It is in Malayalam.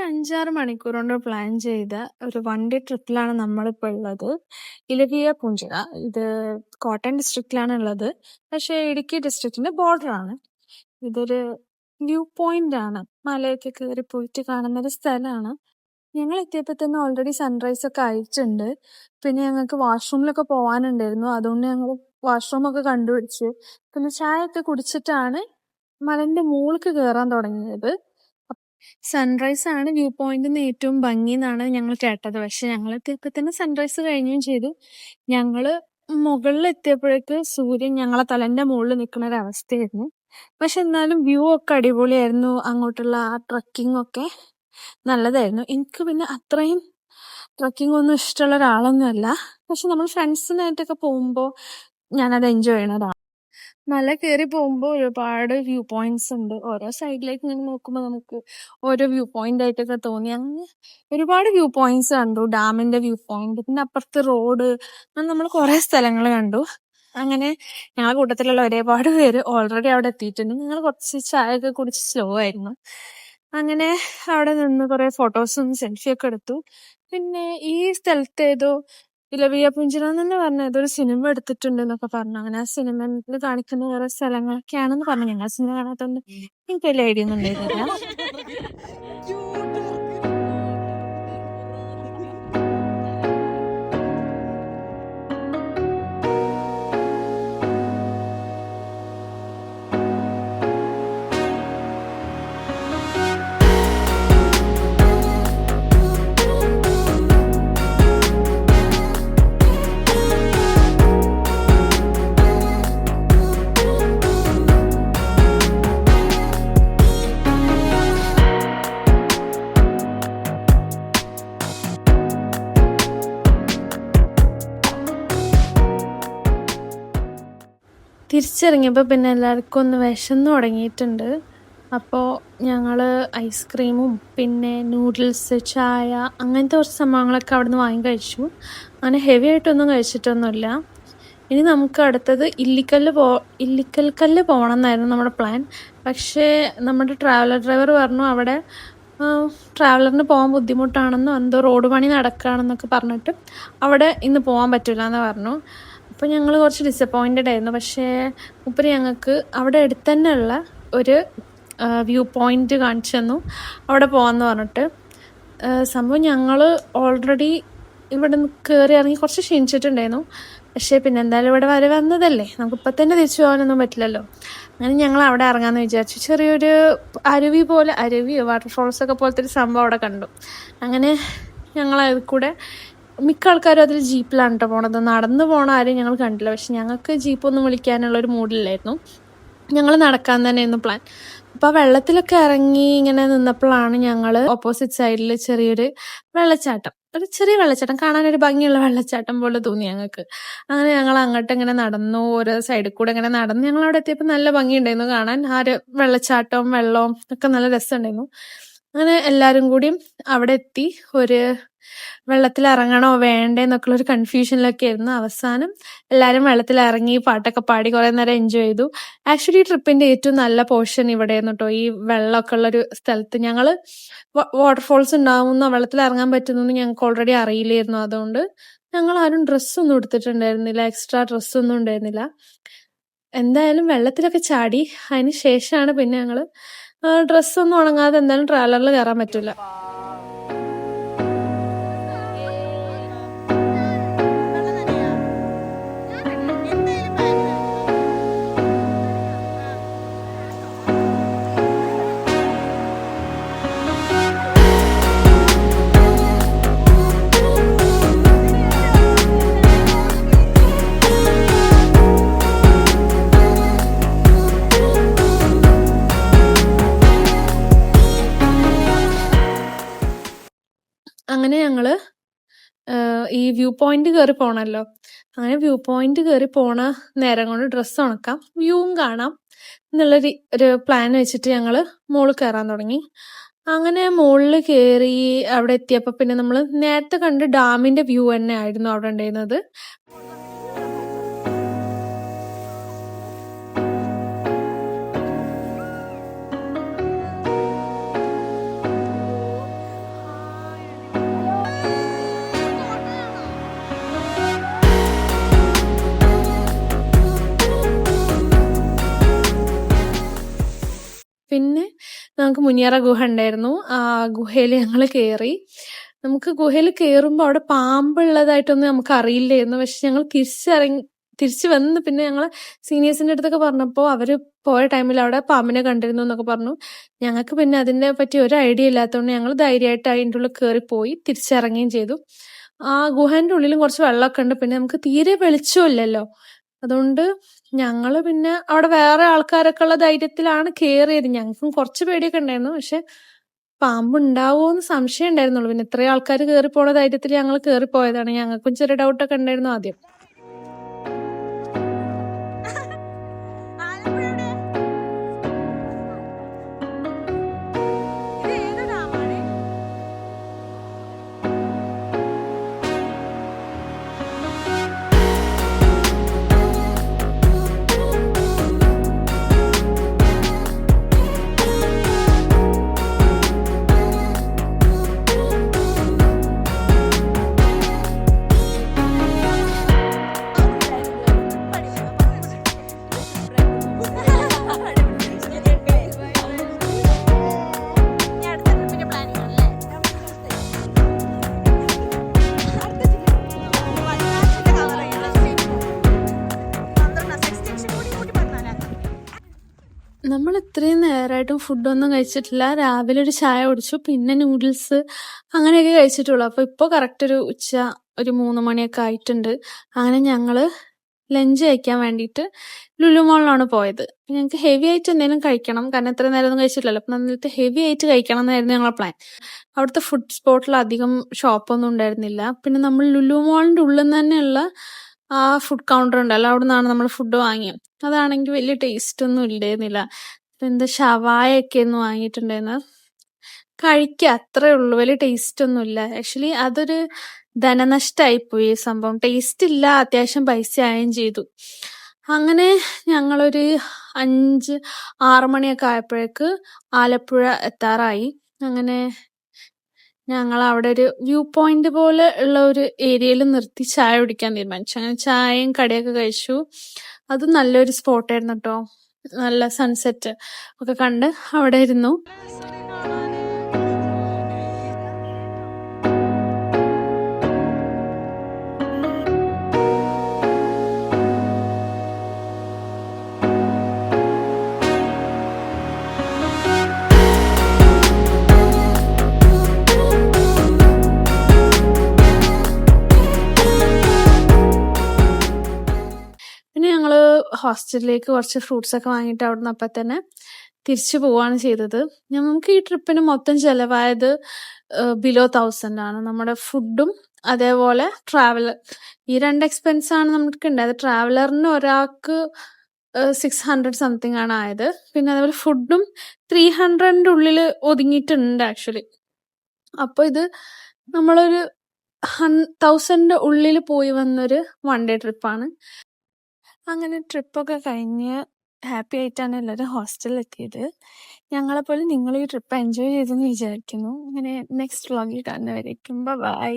5-6 മണിക്കൂർ കൊണ്ട് പ്ലാൻ ചെയ്ത ഒരു വൺ ഡേ ട്രിപ്പിലാണ് നമ്മളിപ്പോൾ ഉള്ളത്. ഇലവിയ പൂഞ്ചിറ. ഇത് കോട്ടയം ഡിസ്ട്രിക്റ്റിലാണ് ഉള്ളത്. പക്ഷേ ഇടുക്കി ഡിസ്ട്രിക്റ്റിന്റെ ബോർഡറാണ്. ഇതൊരു വ്യൂ പോയിന്റ് ആണ്. മലയൊക്കെ കയറി പോയിട്ട് കാണുന്ന ഒരു സ്ഥലമാണ്. ഞങ്ങൾ എത്തിയപ്പോൾ തന്നെ ഓൾറെഡി സൺറൈസ് ഒക്കെ ആയിട്ടുണ്ട്. പിന്നെ ഞങ്ങൾക്ക് വാഷ്റൂമിലൊക്കെ പോകാനുണ്ടായിരുന്നു. അതുകൊണ്ട് ഞങ്ങൾ വാഷ്റൂം ഒക്കെ കണ്ടുപിടിച്ച് പിന്നെ ചായ ഒക്കെ കുടിച്ചിട്ടാണ് മലന്റെ മുകൾക്ക് കയറാൻ തുടങ്ങിയത്. സൺറൈസ് ആണ് വ്യൂ പോയിന്റിന്ന് ഏറ്റവും ഭംഗി എന്നാണ് ഞങ്ങൾ കേട്ടത്. പക്ഷെ ഞങ്ങൾ എത്തിയപ്പോൾ തന്നെ സൺറൈസ് കഴിഞ്ഞും ചെയ്തു. ഞങ്ങള് മുകളിൽ എത്തിയപ്പോഴേക്ക് സൂര്യൻ ഞങ്ങളെ തലന്റെ മുകളിൽ നിൽക്കുന്ന ഒരു അവസ്ഥയായിരുന്നു. പക്ഷെ എന്നാലും വ്യൂ ഒക്കെ അടിപൊളിയായിരുന്നു. അങ്ങോട്ടുള്ള ആ ട്രക്കിംഗ് ഒക്കെ നല്ലതായിരുന്നു. എനിക്ക് പിന്നെ അത്രയും ട്രക്കിംഗ് ഒന്നും ഇഷ്ടമുള്ള ഒരാളൊന്നുമല്ല. പക്ഷെ നമ്മൾ ഫ്രണ്ട്സിനായിട്ടൊക്കെ പോകുമ്പോൾ ഞാനത് എൻജോയ് ചെയ്യണതാണ്. മല കയറി പോകുമ്പോൾ ഒരുപാട് വ്യൂ പോയിന്റ്സ് ഉണ്ട്. ഓരോ സൈഡിലേക്ക് ഇങ്ങനെ നോക്കുമ്പോൾ നമുക്ക് ഓരോ വ്യൂ പോയിന്റ് ആയിട്ടൊക്കെ തോന്നി. അങ്ങനെ ഒരുപാട് വ്യൂ പോയിന്റ്സ് കണ്ടു. ഡാമിന്റെ വ്യൂ പോയിന്റ്, പിന്നെ അപ്പുറത്ത് റോഡ്, അങ്ങനെ നമ്മൾ കുറെ സ്ഥലങ്ങൾ കണ്ടു. അങ്ങനെ ഞങ്ങളുടെ കൂട്ടത്തിലുള്ള ഒരുപാട് പേര് ഓൾറെഡി അവിടെ എത്തിയിട്ടുണ്ട്. ഞങ്ങൾ കുറച്ച് ചായ ഒക്കെ കുടിച്ച് സ്ലോ ആയിരുന്നു. അങ്ങനെ അവിടെ നിന്ന് കുറെ ഫോട്ടോസും സെൽഫിയൊക്കെ എടുത്തു. പിന്നെ ഈ സ്ഥലത്ത് ഏതോ ഇലവിയ പുഞ്ചിറ എന്ന് പറഞ്ഞ ഏതൊരു സിനിമ എടുത്തിട്ടുണ്ട് എന്നൊക്കെ പറഞ്ഞു. അങ്ങനെ ആ സിനിമയിൽ കാണിക്കുന്ന വേറെ സ്ഥലങ്ങളൊക്കെയാണെന്ന് പറഞ്ഞു. ഞങ്ങൾ സിനിമ കാണാത്തോണ്ട് എനിക്ക് വലിയ ഐഡിയ ഒന്നും ഉണ്ടായിരുന്നില്ല. തിരിച്ചിറങ്ങിയപ്പോൾ പിന്നെ എല്ലാവർക്കും ഒന്ന് വിശന്ന് തുടങ്ങിയിട്ടുണ്ട്. അപ്പോൾ ഞങ്ങൾ ഐസ്ക്രീമും പിന്നെ നൂഡിൽസ്, ചായ, അങ്ങനത്തെ കുറച്ച് സംഭവങ്ങളൊക്കെ അവിടെ നിന്ന് വാങ്ങി കഴിച്ചു. അങ്ങനെ ഹെവി ആയിട്ടൊന്നും കഴിച്ചിട്ടൊന്നുമില്ല. ഇനി നമുക്ക് അടുത്തത് ഇല്ലിക്കൽ കല്ല് പോകണം എന്നായിരുന്നു നമ്മുടെ പ്ലാൻ. പക്ഷേ നമ്മുടെ ട്രാവലർ ഡ്രൈവർ പറഞ്ഞു അവിടെ ട്രാവലറിന് പോകാൻ ബുദ്ധിമുട്ടാണെന്നോ എന്തോ റോഡ് പണി നടക്കുകയാണെന്നൊക്കെ പറഞ്ഞിട്ട് അവിടെ ഇന്ന് പോകാൻ പറ്റില്ല എന്ന് പറഞ്ഞു. അപ്പോൾ ഞങ്ങൾ കുറച്ച് ഡിസപ്പോയിൻറ്റഡ് ആയിരുന്നു. പക്ഷേ മൂപ്പര് ഞങ്ങൾക്ക് അവിടെ അടുത്ത് തന്നെ ഉള്ള ഒരു വ്യൂ പോയിന്റ് കാണിച്ചു തന്നു. അവിടെ പോകാമെന്ന് പറഞ്ഞിട്ട്. സംഭവം ഞങ്ങൾ ഓൾറെഡി ഇവിടെ നിന്ന് കയറി ഇറങ്ങി കുറച്ച് ക്ഷീണിച്ചിട്ടുണ്ടായിരുന്നു. പക്ഷേ പിന്നെ എന്തായാലും ഇവിടെ വരെ വന്നതല്ലേ, നമുക്കിപ്പോൾ തന്നെ തിരിച്ചു പോകാനൊന്നും പറ്റില്ലല്ലോ. അങ്ങനെ ഞങ്ങൾ അവിടെ ഇറങ്ങാമെന്ന് വിചാരിച്ചു. ചെറിയൊരു അരുവിയോ വാട്ടർഫോൾസൊക്കെ പോലത്തെ ഒരു സംഭവം അവിടെ കണ്ടു. അങ്ങനെ ഞങ്ങൾ അതിൽ കൂടെ മിക്ക ആൾക്കാരും അതിൽ ജീപ്പിലാണ് കേട്ടോ പോണത്. നടന്നു പോണ ആരും ഞങ്ങൾ കണ്ടില്ല. പക്ഷെ ഞങ്ങൾക്ക് ജീപ്പൊന്നും വിളിക്കാനുള്ളൊരു മൂഡില്ലായിരുന്നു. ഞങ്ങൾ നടക്കാൻ തന്നെയായിരുന്നു പ്ലാൻ. അപ്പോൾ ആ വെള്ളത്തിലൊക്കെ ഇറങ്ങി ഇങ്ങനെ നിന്നപ്പോഴാണ് ഞങ്ങൾ ഓപ്പോസിറ്റ് സൈഡിൽ ചെറിയൊരു വെള്ളച്ചാട്ടം, ഒരു ചെറിയ വെള്ളച്ചാട്ടം, കാണാനൊരു ഭംഗിയുള്ള വെള്ളച്ചാട്ടം പോലെ തോന്നി ഞങ്ങൾക്ക്. അങ്ങനെ ഞങ്ങൾ അങ്ങോട്ട് ഇങ്ങനെ നടന്നു, ഓരോ സൈഡിൽ കൂടെ ഇങ്ങനെ നടന്ന് ഞങ്ങൾ അവിടെ എത്തിയപ്പോൾ നല്ല ഭംഗിയുണ്ടായിരുന്നു കാണാൻ. ആ ഒരു വെള്ളച്ചാട്ടവും വെള്ളവും ഒക്കെ നല്ല രസമുണ്ടായിരുന്നു. അങ്ങനെ എല്ലാവരും കൂടിയും അവിടെ എത്തി ഒരു വെള്ളത്തിൽ ഇറങ്ങണോ വേണ്ടേ എന്നൊക്കെയുള്ള ഒരു കൺഫ്യൂഷനിലൊക്കെ ആയിരുന്നു. അവസാനം എല്ലാവരും വെള്ളത്തിൽ ഇറങ്ങി പാട്ടൊക്കെ പാടി കുറേ നേരം എൻജോയ് ചെയ്തു. ആക്ച്വലി ഈ ട്രിപ്പിന്റെ ഏറ്റവും നല്ല പോർഷൻ ഇവിടെയായിരുന്നു കേട്ടോ, ഈ വെള്ളമൊക്കെ ഉള്ളൊരു സ്ഥലത്ത്. ഞങ്ങൾ വാട്ടർഫോൾസ് ഉണ്ടാവുന്ന വെള്ളത്തിൽ ഇറങ്ങാൻ പറ്റുന്നൊന്നും ഞങ്ങൾക്ക് ഓൾറെഡി അറിയില്ലായിരുന്നു. അതുകൊണ്ട് ഞങ്ങൾ ആരും ഡ്രസ്സൊന്നും എടുത്തിട്ടുണ്ടായിരുന്നില്ല, എക്സ്ട്രാ ഡ്രസ്സൊന്നും ഉണ്ടായിരുന്നില്ല. എന്തായാലും വെള്ളത്തിലൊക്കെ ചാടി. അതിന് ശേഷമാണ് പിന്നെ ഞങ്ങൾ ഡ്രസ്സൊന്നും ഉണങ്ങാതെ എന്തായാലും ട്രാവലറിൽ കയറാൻ പറ്റില്ല. അങ്ങനെ ഞങ്ങൾ ഈ വ്യൂ പോയിന്റ് കയറി പോകണമല്ലോ. അങ്ങനെ വ്യൂ പോയിന്റ് കയറി പോണ നേരം കൊണ്ട് ഡ്രസ്സ് ഉണക്കാം, വ്യൂവും കാണാം ഒരു പ്ലാൻ വെച്ചിട്ട് ഞങ്ങൾ മുകളിൽ കയറാൻ തുടങ്ങി. അങ്ങനെ മുകളിൽ കയറി അവിടെ എത്തിയപ്പോൾ പിന്നെ നമ്മൾ നേരത്തെ കണ്ട് ഡാമിന്റെ വ്യൂ തന്നെ ആയിരുന്നു അവിടെ ഉണ്ടായിരുന്നത്. പിന്നെ നമുക്ക് മുനിയറ ഗുഹ ഉണ്ടായിരുന്നു. ആ ഗുഹയിൽ ഞങ്ങൾ കയറി. നമുക്ക് ഗുഹയിൽ കയറുമ്പോൾ അവിടെ പാമ്പുള്ളതായിട്ടൊന്നും നമുക്ക് അറിയില്ലായിരുന്നു. പക്ഷെ ഞങ്ങൾ തിരിച്ചു വന്ന് പിന്നെ ഞങ്ങൾ സീനിയേഴ്സിന്റെ അടുത്തൊക്കെ പറഞ്ഞപ്പോൾ അവര് പോയ ടൈമിൽ അവിടെ പാമ്പിനെ കണ്ടിരുന്നു എന്നൊക്കെ പറഞ്ഞു. ഞങ്ങൾക്ക് പിന്നെ അതിനെ പറ്റി ഒരു ഐഡിയ ഇല്ലാത്തതുകൊണ്ട് ഞങ്ങൾ ധൈര്യമായിട്ട് അതിൻ്റെ ഉള്ളിൽ കയറിപ്പോയി തിരിച്ചിറങ്ങുകയും ചെയ്തു. ആ ഗുഹേന്റെ ഉള്ളിലും കുറച്ച് വെള്ളമൊക്കെ ഉണ്ട്. പിന്നെ നമുക്ക് തീരെ വെളിച്ചമില്ലല്ലോ. അതുകൊണ്ട് ഞങ്ങള് പിന്നെ അവിടെ വേറെ ആൾക്കാരൊക്കെ ഉള്ള ധൈര്യത്തിലാണ് കേറിയത്. ഞങ്ങൾക്കും കുറച്ച് പേടിയൊക്കെ ഉണ്ടായിരുന്നു. പക്ഷെ പാമ്പുണ്ടാവോന്ന് സംശയം ഉണ്ടായിരുന്നുള്ളൂ. പിന്നെ ഇത്രയും ആൾക്കാർ കേറി പോണ ധൈര്യത്തിൽ ഞങ്ങൾ കേറിപ്പോയതാണ്. ഞങ്ങൾക്കും ചെറിയ ഡൗട്ടൊക്കെ ഉണ്ടായിരുന്നു ആദ്യം. നമ്മൾ ഇത്രയും നേരമായിട്ടും ഫുഡൊന്നും കഴിച്ചിട്ടില്ല. രാവിലെ ഒരു ചായ കുടിച്ചു, പിന്നെ നൂഡിൽസ് അങ്ങനെയൊക്കെ കഴിച്ചിട്ടുള്ളൂ. അപ്പൊ ഇപ്പൊ കറക്റ്റ് ഒരു ഉച്ച ഒരു 3 മണിയൊക്കെ ആയിട്ടുണ്ട്. അങ്ങനെ ഞങ്ങള് ലഞ്ച് കഴിക്കാൻ വേണ്ടിയിട്ട് ലുലു മോളിലാണ് പോയത്. ഞങ്ങൾക്ക് ഹെവി ആയിട്ട് എന്തെങ്കിലും കഴിക്കണം, കാരണം ഇത്ര നേരം ഒന്നും കഴിച്ചിട്ടില്ലല്ലോ. അപ്പൊ നന്നായിട്ട് ഹെവി ആയിട്ട് കഴിക്കണം എന്നായിരുന്നു ഞങ്ങളുടെ പ്ലാൻ. അവിടുത്തെ ഫുഡ് സ്പോട്ടിൽ അധികം ഷോപ്പൊന്നും ഉണ്ടായിരുന്നില്ല. പിന്നെ നമ്മൾ ലുലു മോളിന്റെ ഉള്ളിൽ നിന്ന് തന്നെയുള്ള ആ ഫുഡ് കൗണ്ടർ ഉണ്ടല്ലോ, അവിടെ നിന്നാണ് നമ്മൾ ഫുഡ് വാങ്ങിയത്. അതാണെങ്കിൽ വലിയ ടേസ്റ്റ് ഒന്നും ഇല്ലായിരുന്നില്ല. എന്താ ഷവായൊക്കെ ഒന്ന് വാങ്ങിയിട്ടുണ്ടായിരുന്നത്. കഴിക്കുക അത്രേ ഉള്ളൂ, വലിയ ടേസ്റ്റ് ഒന്നും ഇല്ല. ആക്ച്വലി അതൊരു ധനനഷ്ടമായിപ്പോയി ഈ സംഭവം. ടേസ്റ്റ് ഇല്ല, അത്യാവശ്യം പൈസ ആയും ചെയ്തു. അങ്ങനെ ഞങ്ങളൊരു 5-6 മണിയൊക്കെ ആയപ്പോഴേക്ക് ആലപ്പുഴ എത്താറായി. അങ്ങനെ ഞങ്ങൾ അവിടെ ഒരു വ്യൂ പോയിന്റ് പോലെ ഉള്ള ഒരു ഏരിയയിൽ നിർത്തി ചായ കുടിക്കാൻ തീരുമാനിച്ചു. അങ്ങനെ ചായയും കടിയൊക്കെ കഴിച്ചു. അത് നല്ലൊരു സ്പോട്ടായിരുന്നു കേട്ടോ. നല്ല സൺസെറ്റ് ഒക്കെ കണ്ട് അവിടെ ഇരുന്നു. പിന്നെ ഞങ്ങള് ഹോസ്റ്റലിലേക്ക് കുറച്ച് ഫ്രൂട്ട്സ് ഒക്കെ വാങ്ങിയിട്ട് അവിടുന്ന് അപ്പം തന്നെ തിരിച്ചു പോവാണ് ചെയ്തത്. നമുക്ക് ഈ ട്രിപ്പിന് മൊത്തം ചെലവായത് ബിലോ 1000 ആണ്. നമ്മുടെ ഫുഡും അതേപോലെ ട്രാവലർ, ഈ 2 എക്സ്പെൻസ് ആണ് നമുക്ക് ഉണ്ടായത്. ട്രാവലറിന് ഒരാൾക്ക് 600 സംതിങ് ആണ് ആയത്. പിന്നെ അതേപോലെ ഫുഡും 300ന്റെ ഉള്ളിൽ ഒതുങ്ങിയിട്ടുണ്ട് ആക്ച്വലി. അപ്പൊ ഇത് നമ്മളൊരു 1000ന്റെ ഉള്ളിൽ പോയി വന്നൊരു 1 ഡേ ട്രിപ്പാണ്. അങ്ങനെ ട്രിപ്പൊക്കെ കഴിഞ്ഞ് ഹാപ്പി ആയിട്ടാണ് എല്ലാവരും ഹോസ്റ്റലിൽ എത്തിയത്. ഞങ്ങളെപ്പോലെ നിങ്ങൾ ഈ ട്രിപ്പ് എൻജോയ് ചെയ്തെന്ന് വിചാരിക്കുന്നു. അങ്ങനെ നെക്സ്റ്റ് വ്ളോഗിൽ കാണുന്നവരേക്കും ബൈ.